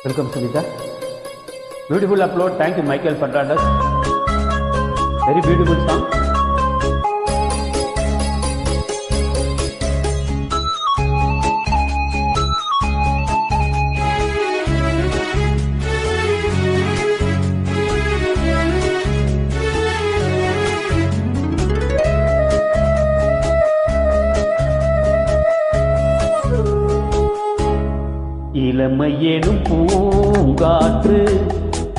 Welcome, Sunita. Beautiful upload. Thank you, Michael Fernandez. Very beautiful song. இளமையெனும் பூங்காற்று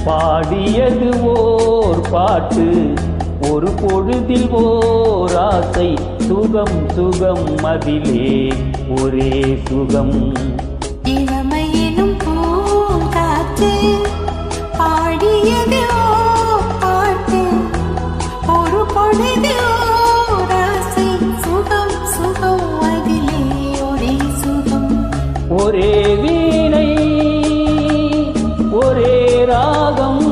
பாடியது ஓர் பாட்டு, ஒரு பொழுதில் ஓர் ஆசை, சுகம் சுகம் அதிலே ஒரே சுகம். இளமையெனும் பூங்காற்று பாடியது ஓர் பாட்டு, ஒரு பொழுதில் ஓர் ஆசை, சுகம் சுகம் அதிலே ஒரே சுகம். ஒரே வீணை ஒரே ராகம்,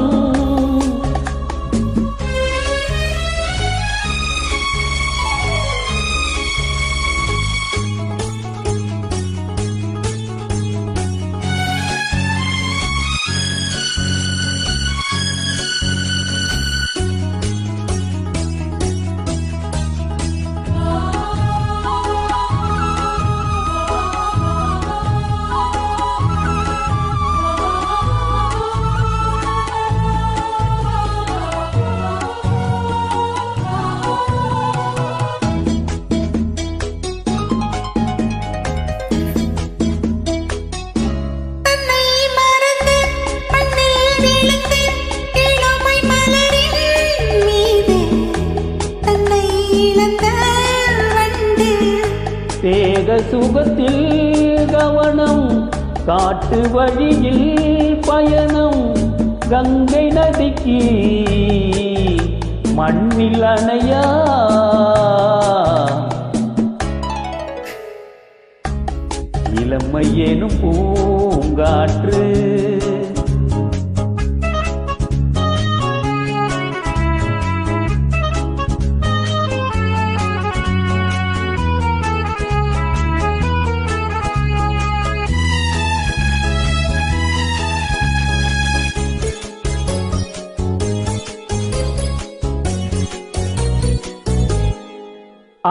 தேக சுகத்தில் கவனம், காட்டு வழியில் பயணம், கங்கை நதிக்கு மண்ணில் அணையா இளமையேனும் பூங்காற்று.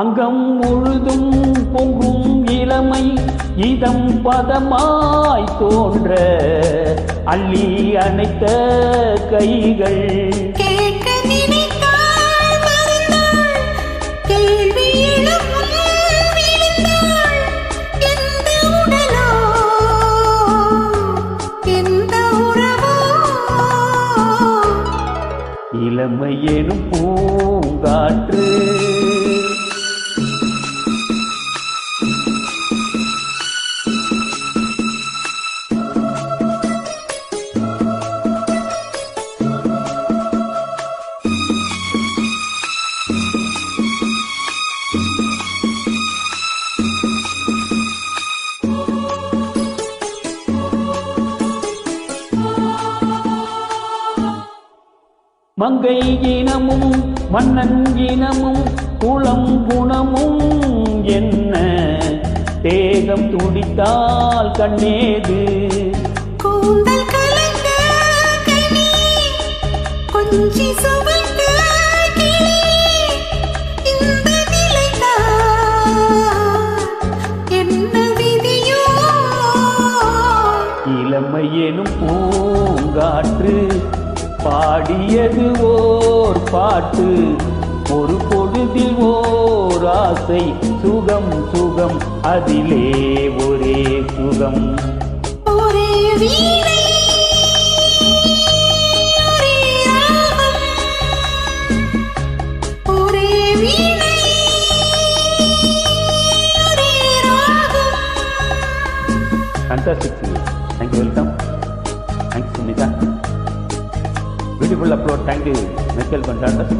அங்கம் முழுதும் பொங்கும் இளமை, இதம் பதமாய் தோன்ற அள்ளி அணைத்த கைகள், கேட்க நினைத்தாள் மறந்தாள், கேள்வி எழுப்பும் விழுந்தாள், எந்த உடலோ எந்த உறவோ. இளமையேனும் பூங்காற்று. மங்கை இனமும் மன்னன் இனமும் குளம் குணமும் என்ன, தேகம் துடித்தால் கண்ணேது, கூந்தல் கலங்க கனி, கொஞ்சி சுவைத்த கிளி, இந்த நிலைதான் என்ன விதியோ. இளமையெனும் பூங்காற்று பாடியது ஓர் பாட்டு, ஒரு பொழுதில் ஓர் ஆசை, சுகம் சுகம் அதிலே ஒரே சுகம். ஒரே வீணை ஒரே ராகம், ஒரே வீணை ஒரே ராகம். Fantastic. Thank you. Welcome. Thanks, Sunita. Beautiful upload. Thank you, Michael Fernandez.